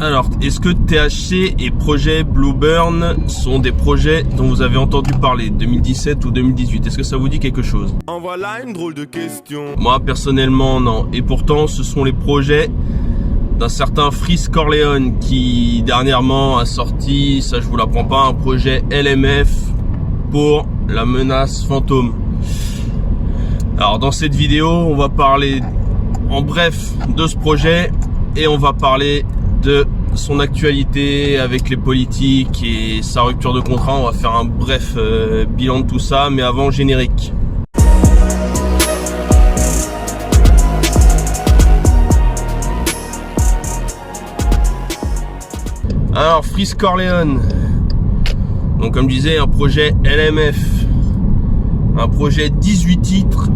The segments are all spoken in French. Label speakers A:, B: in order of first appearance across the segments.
A: Alors, est-ce que THC et projet Blueburn sont des projets dont vous avez entendu parler 2017 ou 2018? Est-ce que ça vous dit quelque chose?
B: En voilà une drôle de question.
A: Moi, personnellement, non. Et pourtant, ce sont les projets d'un certain Freeze Corleone qui, dernièrement, a sorti, ça je vous l'apprends pas, un projet LMF pour la menace fantôme. Alors, dans cette vidéo, on va parler en bref de ce projet et on va parler de son actualité avec les politiques et sa rupture de contrat. On va faire un bref bilan de tout ça, mais avant, générique. Alors, Freeze Corleone, donc comme je disais, un projet LMF, un projet 17 titres,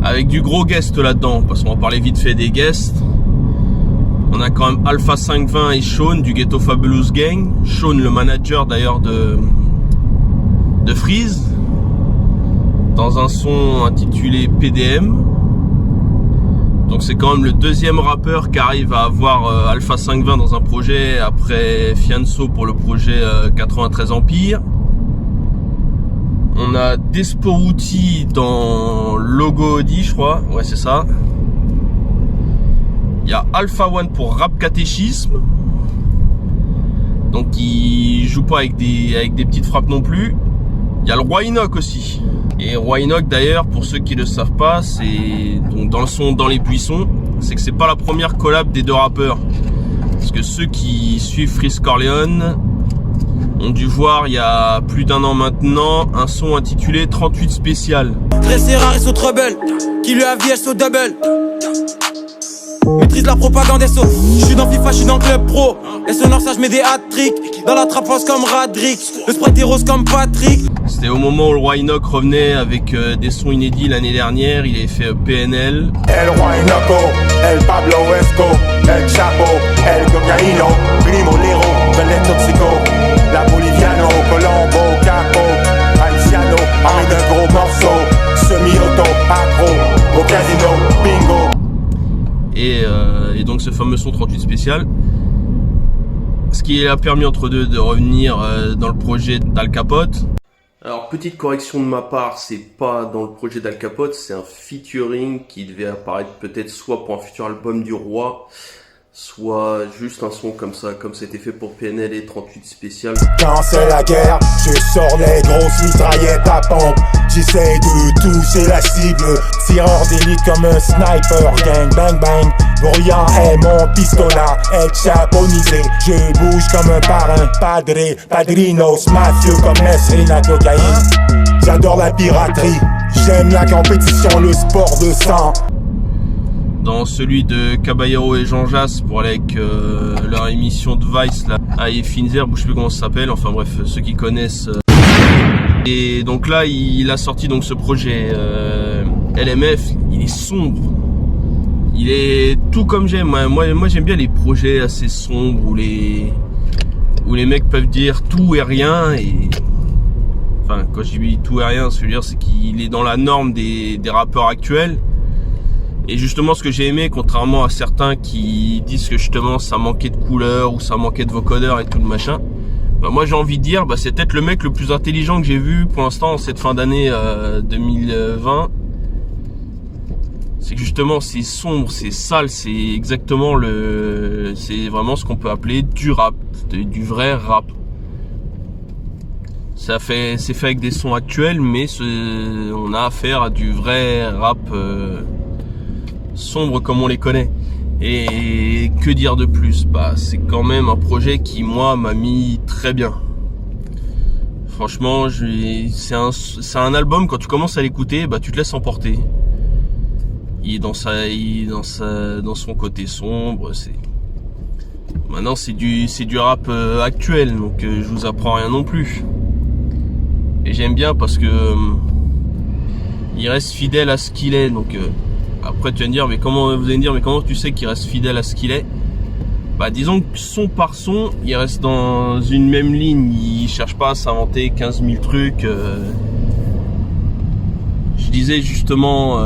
A: avec du gros guest là-dedans, parce qu'on va parler vite fait des guests. On a quand même Alpha 520 et Sean du Ghetto Fabulous Gang. Sean, le manager d'ailleurs de Freeze, dans un son intitulé PDM. Donc c'est quand même le deuxième rappeur qui arrive à avoir Alpha 520 dans un projet après Fianso pour le projet 93 Empire. On a Desporuti dans Logo Audi, je crois. Ouais, c'est ça. Il y a Alpha One pour Rap Catéchisme. Donc il joue pas avec des petites frappes non plus. Il y a le Roi Enoch aussi. Et Roi Enoch d'ailleurs, pour ceux qui ne le savent pas, c'est donc dans le son Dans les buissons, c'est que c'est pas la première collab des deux rappeurs. Parce que ceux qui suivent Freeze Corleone ont dû voir il y a plus d'un an maintenant un son intitulé 38 spécial.
C: Très rare et so trouble, qui lui a VS au double. Maîtrise la propagande SO. Je suis dans FIFA, je suis dans le club pro. Et sonore ça je mets des hat-tricks. Dans la trappe face comme Radrick. Le sprite est rose comme Patrick.
A: C'était au moment où le Roi Enoch revenait avec des sons inédits l'année dernière. Il avait fait PNL.
D: El Roi Enoch, El Pablo Esco, El Chapo, El Cocaíno, Primo Lero, Belé Toxico, La Boliviano, Colombo, Capo, Haitiano, avec un gros morceau, semi-auto, accro, au casino, bingo.
A: Et donc ce fameux son 38 spécial, ce qui a permis entre deux de revenir dans le projet d'Al Capote. Alors petite correction de ma part, c'est pas dans le projet d'Al Capote, c'est un featuring qui devait apparaître peut-être soit pour un futur album du Roi, soit juste un son comme ça, comme c'était fait pour PNL et 38 spécial.
D: Quand c'est la guerre, je sors les grosses mitraillettes à pompe. J'essaie de toucher la cible, tireur d'élite comme un sniper. Gang bang bang, bruyant est mon pistolet, être chaponisé. Je bouge comme un parrain, padre, padrinos, mafieux comme Mesrine à cocaïne. J'adore la piraterie, j'aime la compétition, le sport de sang.
A: Dans celui de Caballero et Jean Jass pour aller avec leur émission de Vice là, à Finzer, je sais plus comment ça s'appelle, enfin bref, ceux qui connaissent. Et donc là, il a sorti donc ce projet LMF, il est sombre. Il est tout comme j'aime. Moi j'aime bien les projets assez sombres où les mecs peuvent dire tout et rien. Et enfin, quand je dis tout et rien, ce que je veux dire, c'est qu'il est dans la norme des rappeurs actuels. Et justement, ce que j'ai aimé, contrairement à certains qui disent que justement ça manquait de couleur ou ça manquait de vocodeur et tout le machin, bah moi j'ai envie de dire, bah c'est peut-être le mec le plus intelligent que j'ai vu pour l'instant en cette fin d'année 2020. C'est que justement c'est sombre, c'est sale, c'est exactement c'est vraiment ce qu'on peut appeler du rap, du vrai rap. C'est fait avec des sons actuels, mais on a affaire à du vrai rap. Sombre comme on les connaît. Et que dire de plus? Bah c'est quand même un projet qui moi m'a mis très bien. Franchement, c'est un album, quand tu commences à l'écouter, bah tu te laisses emporter. Il est dans son côté sombre. Maintenant c'est du rap actuel, donc je vous apprends rien non plus. Et j'aime bien parce que il reste fidèle à ce qu'il est, donc. Après tu vas me dire, vous allez me dire, mais comment tu sais qu'il reste fidèle à ce qu'il est? Bah disons que son par son, il reste dans une même ligne, il cherche pas à s'inventer 15 000 trucs. Je disais justement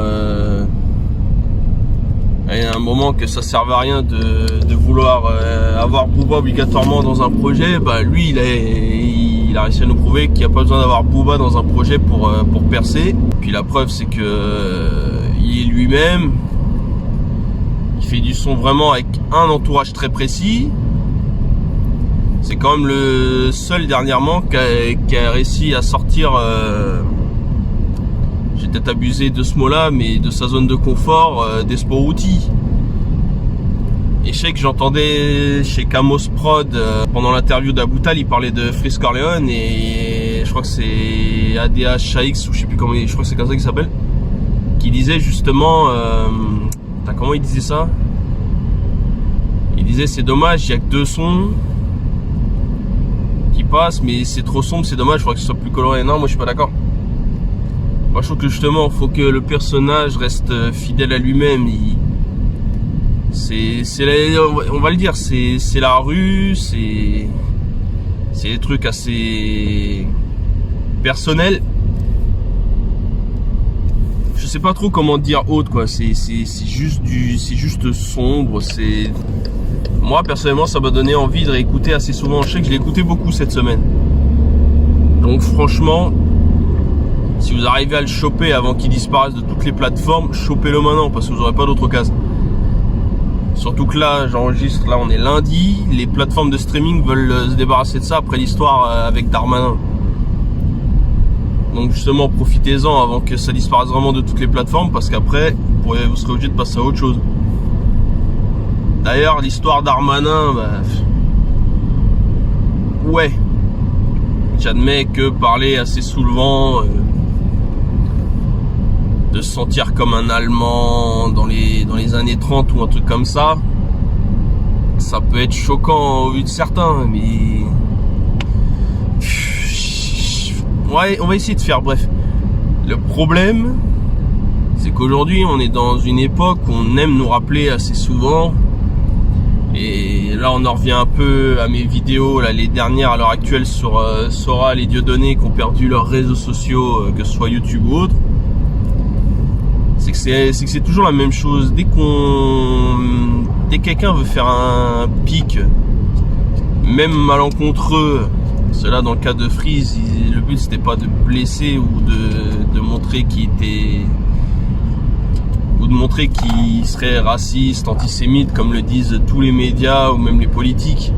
A: Il y a un moment que ça servait à rien de vouloir avoir Booba obligatoirement dans un projet. Bah lui il a réussi à nous prouver qu'il n'y a pas besoin d'avoir Booba dans un projet pour percer. Puis la preuve c'est que il est lui-même. Il fait du son vraiment avec un entourage très précis. C'est quand même le seul dernièrement qui a réussi à sortir, j'ai peut-être abusé de ce mot-là, mais de sa zone de confort, des sports outils. Et je sais que j'entendais chez Camos Prod, pendant l'interview d'Aboutal, il parlait de Freeze Corleone et je crois que c'est ADHAX ou je sais plus comment, je crois que c'est comme ça qu'il s'appelle, qui disait justement, comment il disait ça? Il disait c'est dommage, il y a que 2 sons qui passent, mais c'est trop sombre, c'est dommage, il faudrait que ce soit plus coloré. Non, moi je suis pas d'accord. Moi je trouve que justement, il faut que le personnage reste fidèle à lui-même. On va le dire, c'est la rue, c'est des trucs assez personnels. Je sais pas trop comment dire autre quoi. C'est juste sombre. Moi personnellement, ça m'a donné envie de réécouter assez souvent. Je sais que je l'ai écouté beaucoup cette semaine. Donc franchement, si vous arrivez à le choper avant qu'il disparaisse de toutes les plateformes, chopez-le maintenant parce que vous n'aurez pas d'autre occasion. Surtout que là, j'enregistre, là on est lundi, les plateformes de streaming veulent se débarrasser de ça après l'histoire avec Darmanin. Donc justement, profitez-en avant que ça disparaisse vraiment de toutes les plateformes parce qu'après, vous serez obligé de passer à autre chose. D'ailleurs, l'histoire Darmanin, ouais, j'admets que parler assez soulevant, de se sentir comme un Allemand dans les années 30 ou un truc comme ça peut être choquant au vu de certains, mais ouais, on va essayer de faire bref. Le problème, c'est qu'aujourd'hui on est dans une époque où on aime nous rappeler assez souvent, et là on en revient un peu à mes vidéos là, les dernières à l'heure actuelle sur Soral et Dieudonné qui ont perdu leurs réseaux sociaux, que ce soit YouTube ou autre. C'est que c'est toujours la même chose. Dès que quelqu'un veut faire un pic, même malencontreux, cela dans le cas de Freeze, le but c'était pas de blesser ou de montrer qu'il était, ou de montrer qu'il serait raciste, antisémite comme le disent tous les médias ou même les politiques.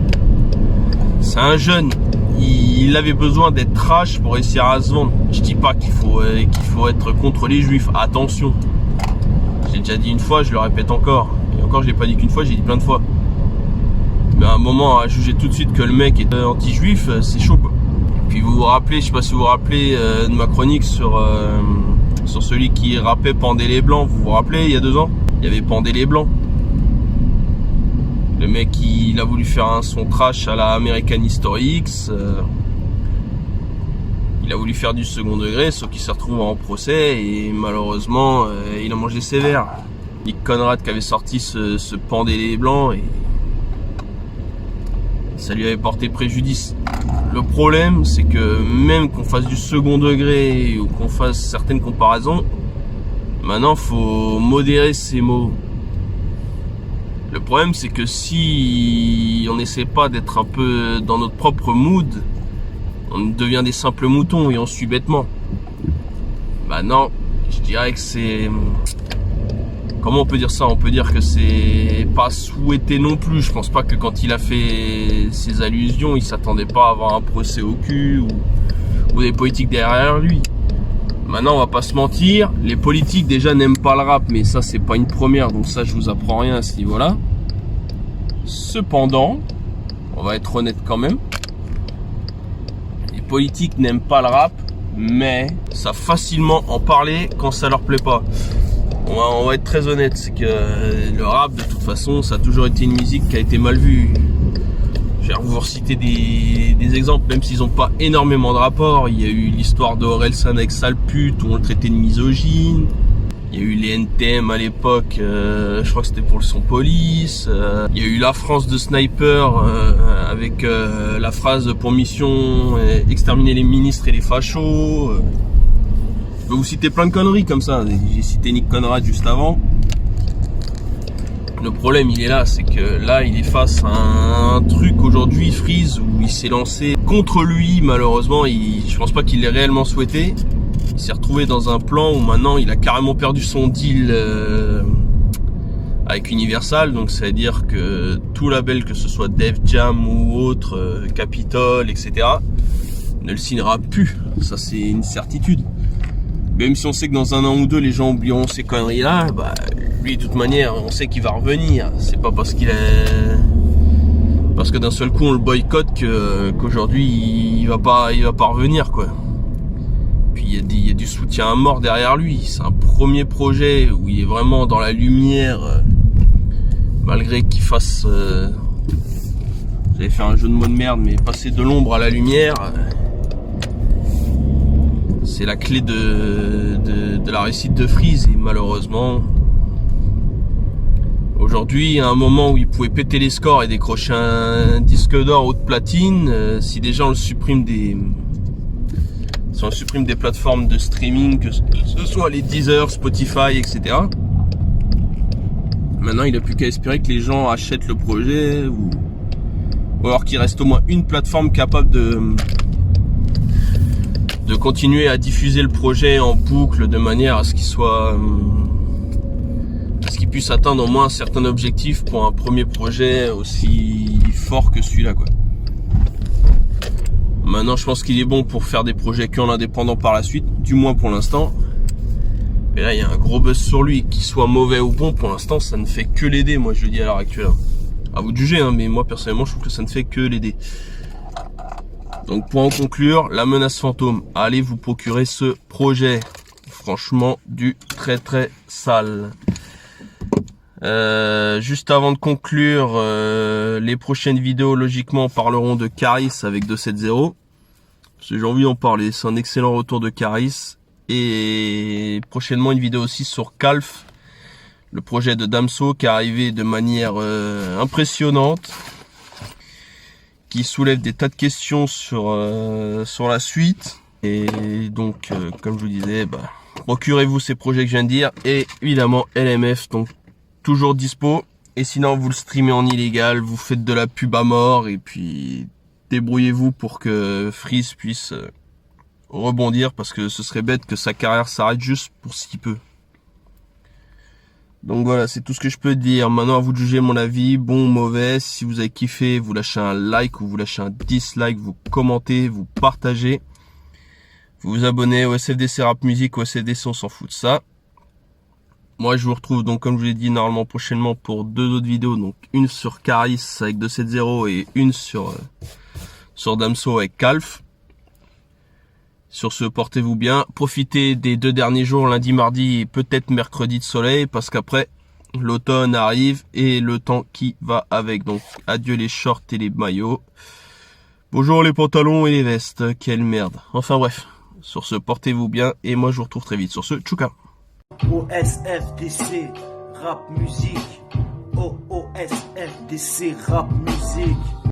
A: C'est un jeune, il avait besoin d'être trash pour réussir à se vendre. Je dis pas qu'il faut être contre les juifs, attention. J'ai déjà dit une fois, je le répète encore. Et encore, je l'ai pas dit qu'une fois, j'ai dit plein de fois. Mais à un moment, à juger tout de suite que le mec est anti-juif, c'est chaud quoi. Et puis vous vous rappelez, je sais pas si vous vous rappelez de ma chronique sur celui qui rappait Pendez les Blancs. Vous vous rappelez, il y a 2 ans, il y avait Pendez les Blancs. Le mec, il a voulu faire un son trash à la American History X. Il a voulu faire du second degré, sauf qu'il s'est retrouvé en procès et malheureusement, il a mangé sévère. Nick Conrad qui avait sorti ce Pendez les Blancs et ça lui avait porté préjudice. Le problème, c'est que même qu'on fasse du second degré ou qu'on fasse certaines comparaisons, maintenant, faut modérer ses mots. Le problème, c'est que si on n'essaie pas d'être un peu dans notre propre mood, on devient des simples moutons et on suit bêtement. Bah non, je dirais que c'est... Comment on peut dire ça? On peut dire que c'est pas souhaité non plus. Je pense pas que quand il a fait ses allusions, il s'attendait pas à avoir un procès au cul ou des politiques derrière lui. Maintenant, on va pas se mentir, les politiques déjà n'aiment pas le rap, mais ça c'est pas une première, donc ça je vous apprends rien à ce niveau-là. Cependant, on va être honnête quand même, les politiques n'aiment pas le rap, mais savent facilement en parler quand ça leur plaît pas. On va être très honnête, c'est que le rap de toute façon, ça a toujours été une musique qui a été mal vue. Je vais vous reciter des exemples, même s'ils n'ont pas énormément de rapport. Il y a eu l'histoire d'Orelsan avec Sale Pute, où on le traitait de misogyne. Il y a eu les NTM à l'époque, je crois que c'était pour le son police. Il y a eu la France de Sniper, avec la phrase pour mission exterminer les ministres et les fachos. Je peux vous citer plein de conneries comme ça. J'ai cité Nick Conrad juste avant. Le problème il est là, c'est que là il est face à un truc aujourd'hui, Freeze, où il s'est lancé contre lui. Malheureusement, je pense pas qu'il l'ait réellement souhaité. Il s'est retrouvé dans un plan où maintenant il a carrément perdu son deal avec Universal. Donc ça veut dire que tout label, que ce soit Def Jam ou autre, Capitol, etc., ne le signera plus. Ça c'est une certitude. Même si on sait que dans un an ou deux les gens oublieront ces conneries là, bah lui de toute manière on sait qu'il va revenir. C'est pas parce qu'il est... parce que d'un seul coup on le boycotte qu'aujourd'hui il va pas revenir quoi. Puis il y a du soutien à mort derrière lui. C'est un premier projet où il est vraiment dans la lumière, malgré qu'il fasse j'avais fait un jeu de mots de merde, mais passer de l'ombre à la lumière, c'est la clé de la réussite de Freeze. Et malheureusement aujourd'hui, à un moment où il pouvait péter les scores et décrocher un disque d'or ou de platine, si déjà on le supprime des plateformes de streaming, que ce soit les Deezer, Spotify, etc., maintenant il n'a plus qu'à espérer que les gens achètent le projet, ou alors qu'il reste au moins une plateforme capable de continuer à diffuser le projet en boucle, de manière à ce qu'il soit... qu'il puisse atteindre au moins un certain objectif pour un premier projet aussi fort que celui-là quoi. Maintenant je pense qu'il est bon pour faire des projets qu'en indépendant par la suite, du moins pour l'instant. Mais là il y a un gros buzz sur lui, qu'il soit mauvais ou bon, pour l'instant ça ne fait que l'aider, moi je le dis à l'heure actuelle. À vous de juger, hein, mais moi personnellement je trouve que ça ne fait que l'aider. Donc pour en conclure, La Menace Fantôme, allez vous procurer ce projet. Franchement du très très sale. Juste avant de conclure, les prochaines vidéos logiquement parleront de Caris avec 270, parce que j'ai envie d'en parler. C'est un excellent retour de Caris. Et prochainement une vidéo aussi sur Calf, le projet de Damso, qui est arrivé de manière impressionnante, qui soulève des tas de questions sur la suite. Et donc comme je vous disais, procurez-vous ces projets que je viens de dire, et évidemment LMF, donc toujours dispo. Et sinon vous le streamez en illégal, vous faites de la pub à mort, et puis débrouillez-vous pour que Freeze puisse rebondir, parce que ce serait bête que sa carrière s'arrête juste pour ce qu'il peut. Donc voilà, c'est tout ce que je peux dire. Maintenant à vous de juger mon avis, bon ou mauvais. Si vous avez kiffé, vous lâchez un like ou vous lâchez un dislike, vous commentez, vous partagez, vous vous abonnez au SFDC Rap Music, au SFDC on s'en fout de ça. Moi je vous retrouve donc comme je vous l'ai dit normalement prochainement pour deux autres vidéos, donc une sur Caris avec 270 et une sur Damso avec Calf. Sur ce, portez-vous bien, profitez des 2 derniers jours, lundi, mardi et peut-être mercredi de soleil, parce qu'après l'automne arrive et le temps qui va avec. Donc adieu les shorts et les maillots, bonjour les pantalons et les vestes, quelle merde. Enfin bref, sur ce, portez-vous bien et moi je vous retrouve très vite. Sur ce, tchouka.
E: OSFDC Rap Music, OSFDC Rap Music.